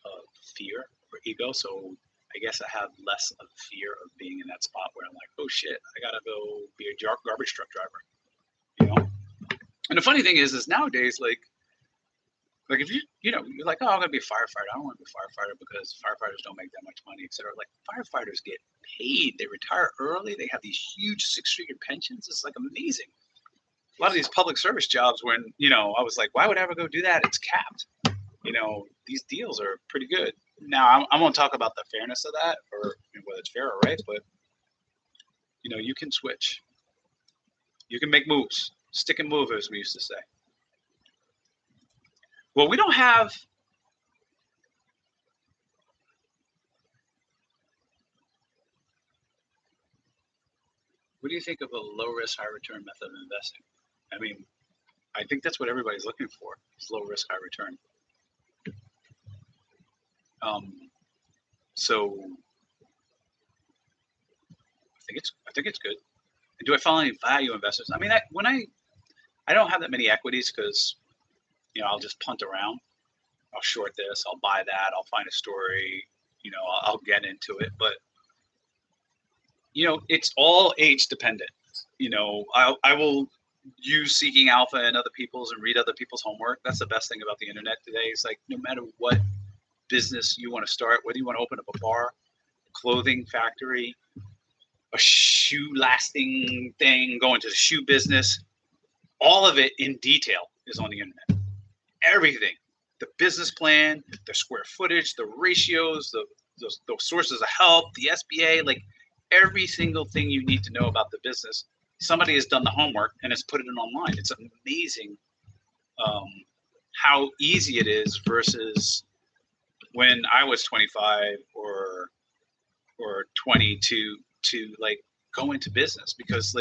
of fear or ego, so I guess I have less of fear of being in that spot where I'm like, oh shit, I gotta go be a garbage truck driver, And the funny thing is nowadays, like if you're like, oh, I'm gonna be a firefighter. I don't want to be a firefighter because firefighters don't make that much money, etc. Like firefighters get paid. They retire early. They have these huge 6-figure pensions. It's like amazing. A lot of these public service jobs, when I was like, why would I ever go do that? It's capped. These deals are pretty good. Now I won't talk about the fairness of that or whether it's fair or right, but you can switch. You can make moves. Stick and move, as we used to say. Well, we don't have. What do you think of a low risk, high return method of investing? I mean, I think that's what everybody's looking for. Is low risk, high return. So I think it's good. And do I follow any value investors? I mean, I don't have that many equities because I'll just punt around. I'll short this. I'll buy that. I'll find a story. I'll get into it. But it's all age dependent. I will use Seeking Alpha and other people's and read other people's homework. That's the best thing about the internet today. It's like no matter what business you want to start, whether you want to open up a bar, a clothing factory, a shoe lasting thing, go into the shoe business, all of it in detail is on the internet. Everything, the business plan, the square footage, the ratios, the sources of help, the SBA, like every single thing you need to know about the business, somebody has done the homework and has put it online. It's amazing how easy it is versus when I was 25 or 22 to like go into business, because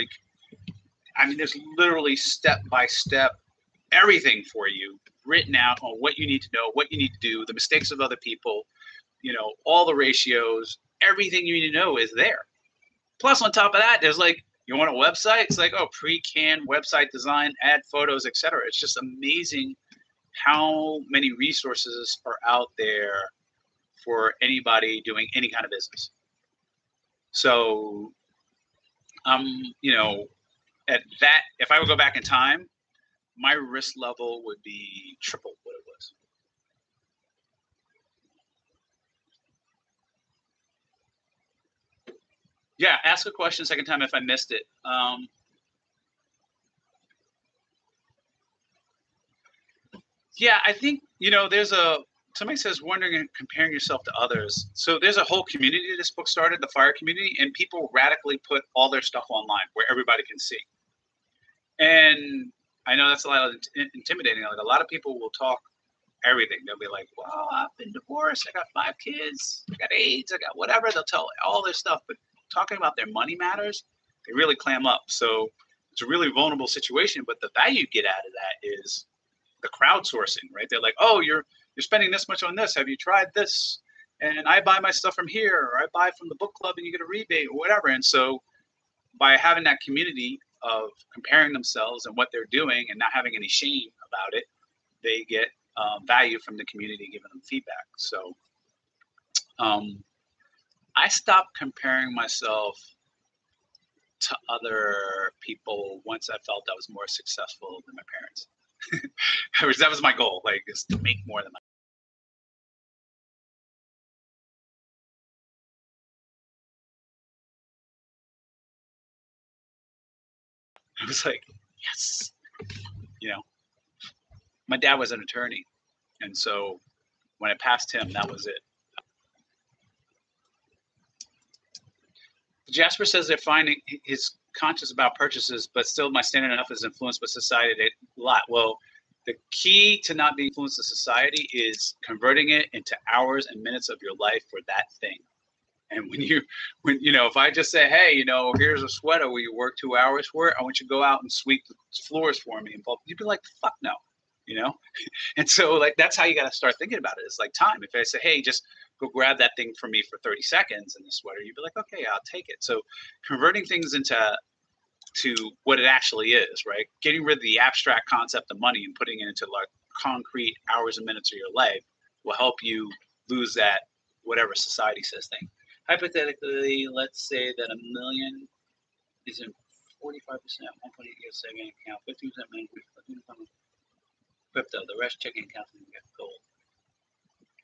there's literally step by step everything for you written out on what you need to know, what you need to do, the mistakes of other people, all the ratios, everything you need to know is there. Plus on top of that, there's you want a website? It's like, oh, pre-canned website design, add photos, etc. It's just amazing how many resources are out there for anybody doing any kind of business. So, at that, if I would go back in time, my risk level would be triple what it was. Yeah, ask a question second time if I missed it. Yeah, I think, somebody says wondering and comparing yourself to others. So there's a whole community this book started, the FIRE community, and people radically put all their stuff online where everybody can see. And I know that's a lot intimidating. Like a lot of people will talk everything. They'll be like, well, I've been divorced. I got 5 kids. I got AIDS. I got whatever. They'll tell all their stuff. But talking about their money matters, they really clam up. So it's a really vulnerable situation. But the value you get out of that is the crowdsourcing, right? They're like, oh, you're spending this much on this. Have you tried this? And I buy my stuff from here, or I buy from the book club and you get a rebate or whatever. And so by having that community of comparing themselves and what they're doing and not having any shame about it, they get value from the community giving them feedback. So I stopped comparing myself to other people once I felt I was more successful than my parents. That was my goal, is to make more than my I was like, yes. My dad was an attorney. And so when I passed him, that was it. Jasper says they're finding he's conscious about purchases, but still my standard enough is influenced by society a lot. Well, the key to not being influenced by society is converting it into hours and minutes of your life for that thing. And when if I just say, hey, here's a sweater where you work 2 hours for it, I want you to go out and sweep the floors for me. And you'd be like, fuck no, And so like, that's how you got to start thinking about it. It's like time. If I say, hey, just go grab that thing for me for 30 seconds in the sweater, you'd be like, okay, I'll take it. So converting things into what it actually is, right? Getting rid of the abstract concept of money and putting it into like concrete hours and minutes of your life will help you lose that whatever society says thing. Hypothetically, let's say that $1 million is in 45%, 1.8 years saving account, 50% management, crypto, the rest checking accounts and get gold.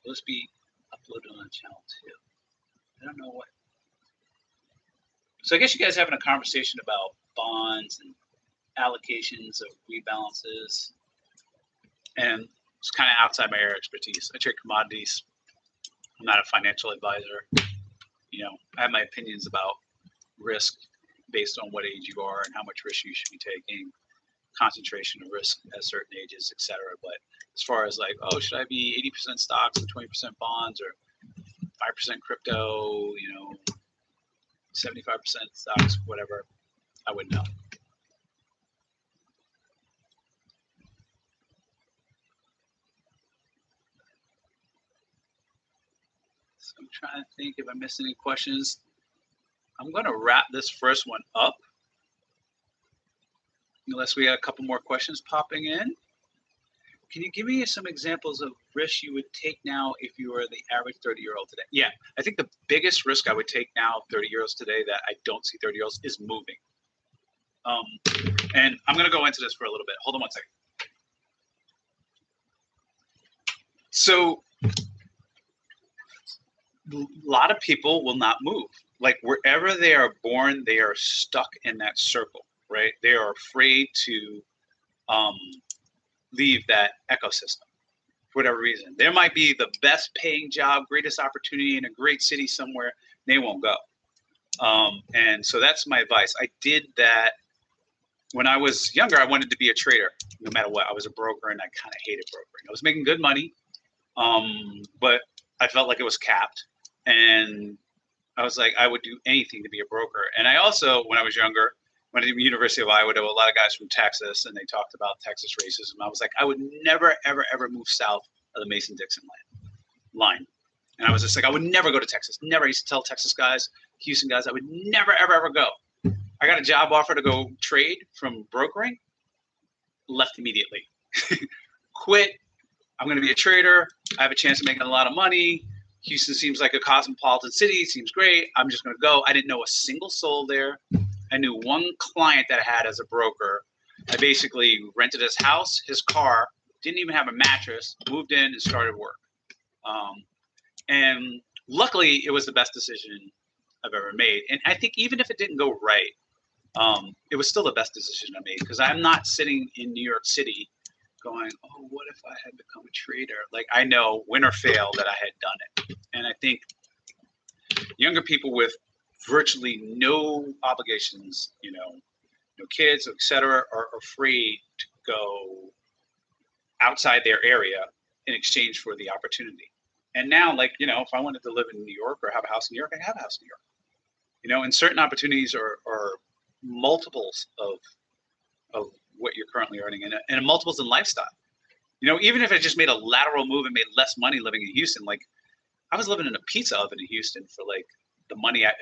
Will this be uploaded on channel 2? I don't know what. So I guess you guys are having a conversation about bonds and allocations of rebalances, and it's kind of outside my area of expertise. I trade commodities. I'm not a financial advisor. I have my opinions about risk based on what age you are and how much risk you should be taking, concentration of risk at certain ages, etc. But as far as like, oh, should I be 80% stocks and 20% bonds or 5% crypto, 75% stocks, whatever, I wouldn't know. So I'm trying to think if I missed any questions. I'm going to wrap this first one up, unless we got a couple more questions popping in. Can you give me some examples of risks you would take now if you were the average 30-year-old today? Yeah, I think the biggest risk I would take now, 30-year-olds today, that I don't see 30-year-olds is moving. And I'm going to go into this for a little bit. Hold on one second. So a lot of people will not move. Like wherever they are born, they are stuck in that circle, right? They are afraid to leave that ecosystem for whatever reason. There might be the best paying job, greatest opportunity in a great city somewhere. They won't go. And so that's my advice. I did that when I was younger. I wanted to be a trader no matter what. I was a broker and I kind of hated brokering. I was making good money, but I felt like it was capped. And I was like, I would do anything to be a broker. And I also, when I was younger, went to the University of Iowa, there were a lot of guys from Texas, and they talked about Texas racism. I was like, I would never, ever, ever move south of the Mason-Dixon line. And I was just like, I would never go to Texas. Never. I used to tell Texas guys, Houston guys, I would never, ever, ever go. I got a job offer to go trade from brokering, left immediately. Quit. I'm going to be a trader. I have a chance of making a lot of money. Houston seems like a cosmopolitan city. Seems great. I'm just going to go. I didn't know a single soul there. I knew one client that I had as a broker. I basically rented his house, his car, didn't even have a mattress, moved in and started work. And luckily, it was the best decision I've ever made. And I think even if it didn't go right, it was still the best decision I made, because I'm not sitting in New York City going, oh, what if I had become a trader? Like, I know, win or fail, that I had done it. And I think younger people with virtually no obligations, no kids, etc., are afraid to go outside their area in exchange for the opportunity. And now, like, if I wanted to live in New York or have a house in New York, I have a house in New York. And certain opportunities are multiples of what you're currently earning, and multiples in lifestyle. Even if I just made a lateral move and made less money living in Houston, like I was living in a pizza oven in Houston for like the money I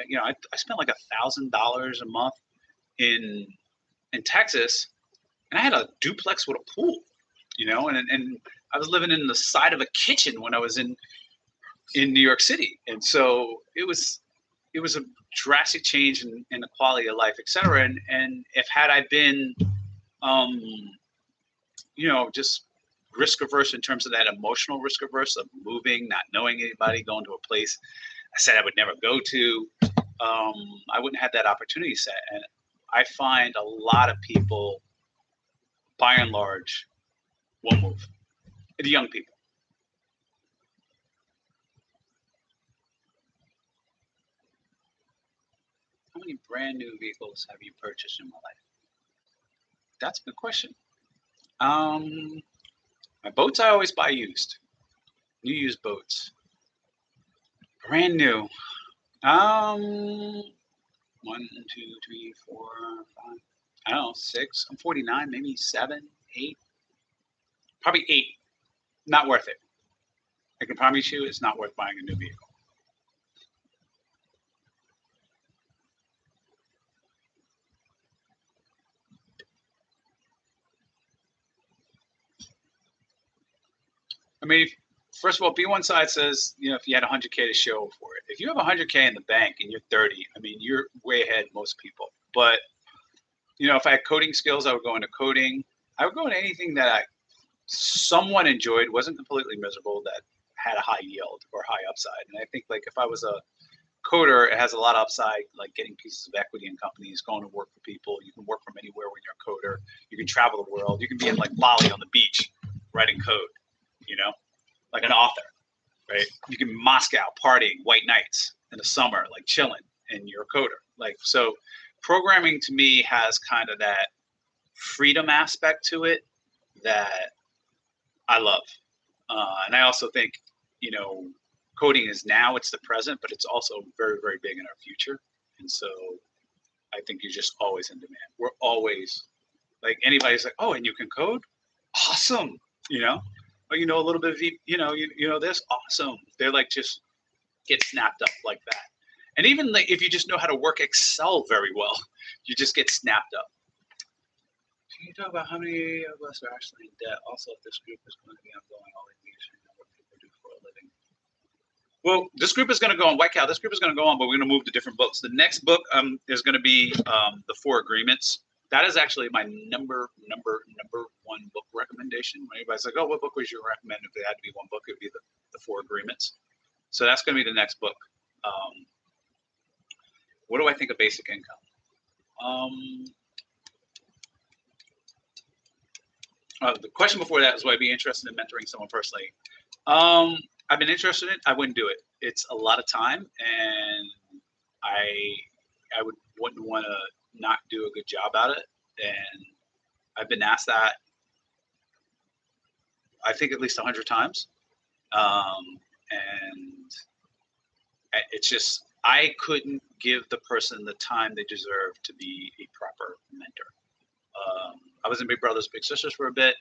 spent like $1,000 a month in Texas, and I had a duplex with a pool, and I was living in the side of a kitchen when I was in New York City. And so it was a drastic change in the quality of life, et cetera. And if had I been, just risk averse in terms of that emotional risk averse of moving, not knowing anybody, going to a place I said I would never go to, I wouldn't have that opportunity set. And I find a lot of people, by and large, won't move. The young people. How many brand new vehicles have you purchased in my life? That's a good question. My boats I always buy used, new used boats. Brand new. 1, 2, 3, 4, 5. I don't know, 6. I'm 49, maybe 7, 8. Probably 8. Not worth it. I can promise you it's not worth buying a new vehicle. I mean, first of all, B1 side says, if you had 100K to show for it. If you have 100K in the bank and you're 30, I mean, you're way ahead of most people. But, if I had coding skills, I would go into coding. I would go into anything that I somewhat enjoyed, wasn't completely miserable, that had a high yield or high upside. And I think, like, if I was a coder, it has a lot of upside, like getting pieces of equity in companies, going to work for people. You can work from anywhere when you're a coder. You can travel the world. You can be in, like, Bali on the beach writing code, like an author, right? You can be in Moscow partying, white nights in the summer, like chilling, and you're a coder. Like, so programming to me has kind of that freedom aspect to it that I love. And I also think, coding is now, it's the present, but it's also very, very big in our future. And so I think you're just always in demand. We're always, like, anybody's like, oh, and you can code? Awesome. Or a little bit of, this, awesome. They're like, just get snapped up like that. And even like, if you just know how to work Excel very well, you just get snapped up. Can you talk about how many of us are actually in debt? Also, if this group is going to be ongoing, all the leadership and what people do for a living. Well, this group is going to go on, White Cow, this group is going to go on, but we're going to move to different books. The next book is going to be The 4 Agreements. That is actually my number 1 book recommendation. When anybody's like, oh, what book would you recommend? If it had to be one book, it would be the 4 Agreements. So that's going to be the next book. What do I think of basic income? The question before that is, would I be interested in mentoring someone personally? I've been interested in it. I wouldn't do it. It's a lot of time, and I wouldn't want to not do a good job at it. And I've been asked that, I think, at least 100 times. And it's just, I couldn't give the person the time they deserve to be a proper mentor. I was in Big Brothers Big Sisters for a bit.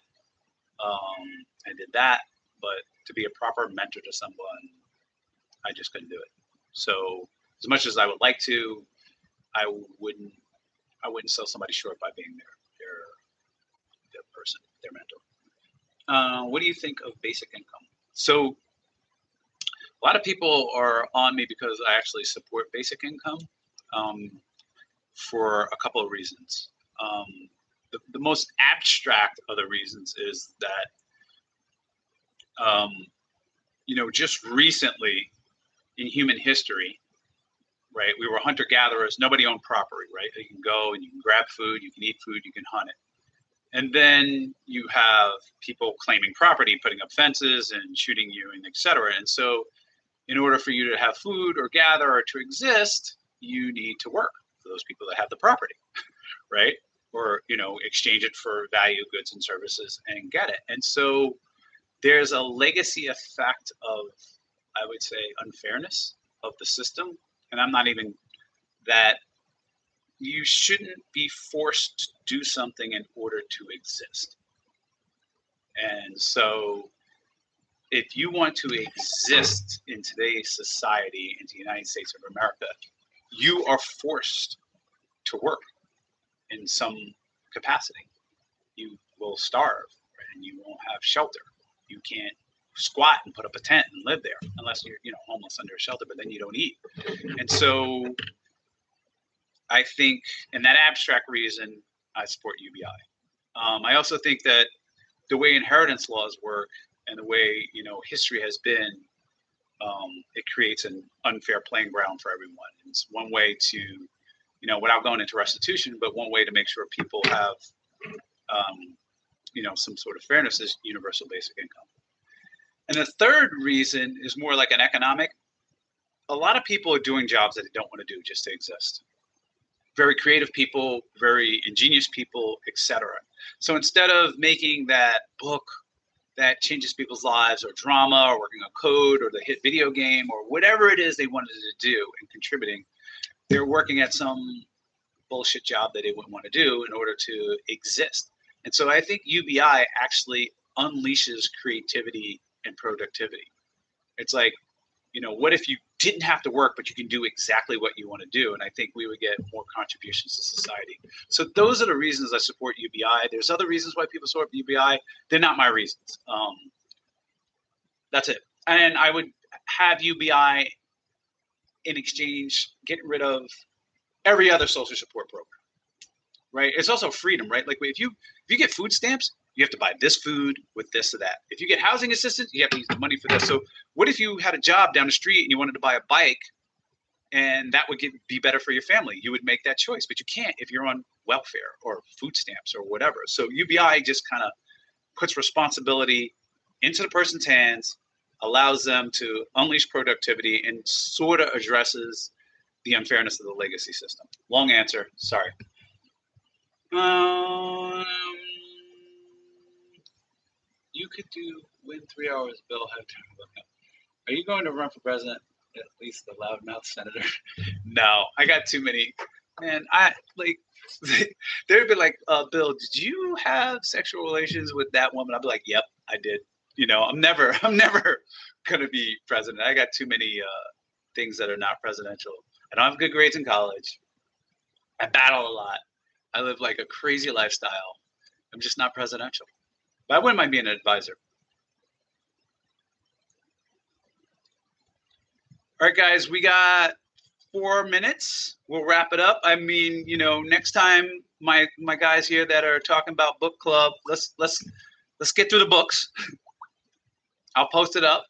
I did that, but to be a proper mentor to someone, I just couldn't do it. So as much as I would like to, I wouldn't sell somebody short by being their person, their mentor. What do you think of basic income? So a lot of people are on me because I actually support basic income for a couple of reasons. The most abstract of the reasons is that, just recently in human history, right, we were hunter-gatherers. Nobody owned property, right? You can go and you can grab food, you can eat food, you can hunt it. And then you have people claiming property, putting up fences and shooting you, and et cetera. And so in order for you to have food or gather or to exist, you need to work for those people that have the property, right? Or, exchange it for value, goods and services and get it. And so there's a legacy effect of, I would say, unfairness of the system. And I'm not even that you shouldn't be forced to do something in order to exist. And so if you want to exist in today's society, in the United States of America, you are forced to work in some capacity. You will starve, right? And you won't have shelter. You can't squat and put up a tent and live there unless you're, homeless under a shelter, but then you don't eat. And so I think, in that abstract reason, I support UBI. I also think that the way inheritance laws work and the way, history has been, it creates an unfair playing ground for everyone. And it's one way to, without going into restitution, but one way to make sure people have, some sort of fairness is universal basic income. And the third reason is more like an economic. A lot of people are doing jobs that they don't want to do just to exist. very creative people, very ingenious people, etc. So instead of making that book that changes people's lives, or drama, or working on code, or the hit video game, or whatever it is they wanted to do and contributing, they're working at some bullshit job that they wouldn't want to do in order to exist. And so I think UBI actually unleashes creativity and productivity. It's like, you know, what if you didn't have to work, but you can do exactly what you want to do? And I think we would get more contributions to society. So those are the reasons I support UBI. There's other reasons why people support UBI. They're not my reasons. That's it. And I would have UBI in exchange get rid of every other social support program, right? It's also freedom, right? Like if you get food stamps, you have to buy this food with this or that. If you get housing assistance, you have to use the money for this. So what if you had a job down the street and you wanted to buy a bike, and that would be better for your family? You would make that choice, but you can't if you're on welfare or food stamps or whatever. So UBI just kind of puts responsibility into the person's hands, allows them to unleash productivity, and sort of addresses the unfairness of the legacy system. Long answer, sorry. You could win 3 hours, Bill. Have time to look up. Are you going to run for president? At least the loudmouth senator. No, I got too many. Man, they'd be like, Bill, did you have sexual relations with that woman? I'd be like, yep, I did. You know, I'm never gonna be president. I got too many things that are not presidential. I don't have good grades in college. I battle a lot. I live like a crazy lifestyle. I'm just not presidential. But I wouldn't mind being an advisor. All right, guys, we got 4 minutes. We'll wrap it up. I mean, you know, next time my guys here that are talking about book club, let's get through the books. I'll post it up.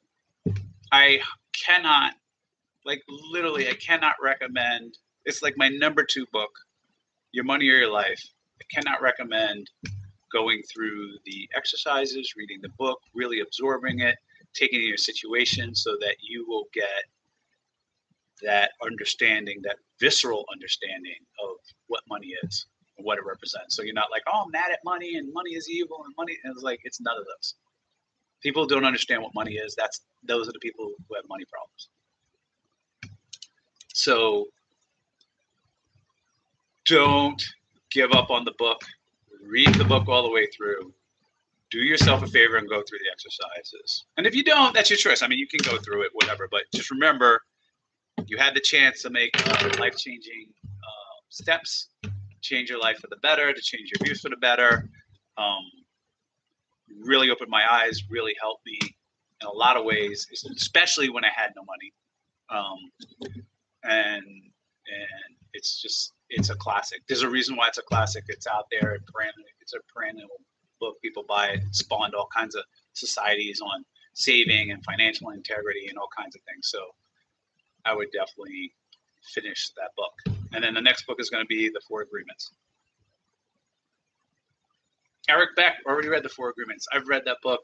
I cannot, like literally, I cannot recommend. It's like my #2 book, Your Money or Your Life. I cannot recommend going through the exercises, reading the book, really absorbing it, taking in your situation so that you will get that understanding, that visceral understanding of what money is and what it represents. So you're not like, oh, I'm mad at money and money is evil and money. And it's like, it's none of those. People don't understand what money is. Those are the people who have money problems. So don't give up on the book. Read the book all the way through. Do yourself a favor and go through the exercises. And if you don't, that's your choice. I mean, you can go through it, whatever. But just remember, you had the chance to make life-changing steps, change your life for the better, to change your views for the better. Really opened my eyes, really helped me in a lot of ways, especially when I had no money. And it's a classic. There's a reason why it's a classic. It's out there. It's a perennial book. People buy it. It spawned all kinds of societies on saving and financial integrity and all kinds of things. So I would definitely finish that book. And then the next book is going to be The 4 Agreements. Eric Beck already read The 4 Agreements. I've read that book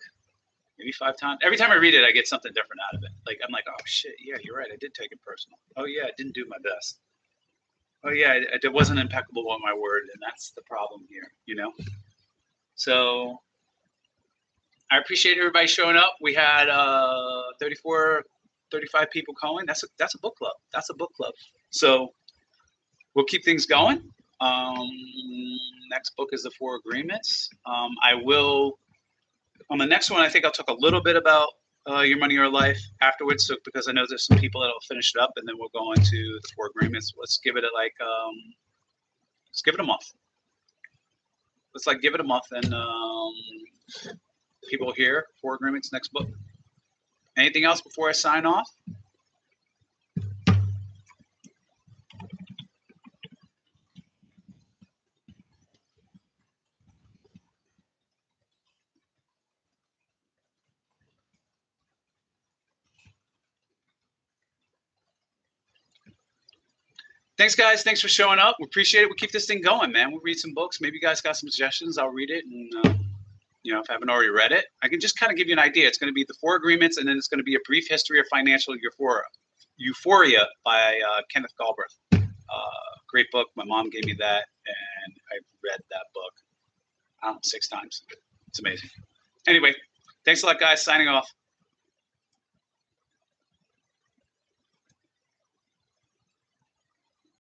maybe 5 times. Every time I read it, I get something different out of it. Like, I'm like, oh shit, yeah, you're right. I did take it personal. Oh yeah, I didn't do my best. Oh yeah, it wasn't impeccable on my word, and that's the problem here, you know? So I appreciate everybody showing up. We had 35 people calling. That's a book club. That's a book club. So we'll keep things going. Next book is The 4 Agreements. I will, on the next one, I think I'll talk a little bit about Your Money or Life afterwards, so, because I know there's some people that'll finish it up, and then we'll go into The 4 Agreements. Let's give it let's give it a month. Let's give it a month, and people here, 4 Agreements, next book. Anything else before I sign off? Thanks, guys. Thanks for showing up. We appreciate it. We'll keep this thing going, man. We'll read some books. Maybe you guys got some suggestions. I'll read it. And, you know, if I haven't already read it, I can just kind of give you an idea. It's going to be The 4 Agreements, and then it's going to be A Brief History of Financial Euphoria by Kenneth Galbraith. Great book. My mom gave me that, and I read that book 6 times. It's amazing. Anyway, thanks a lot, guys. Signing off.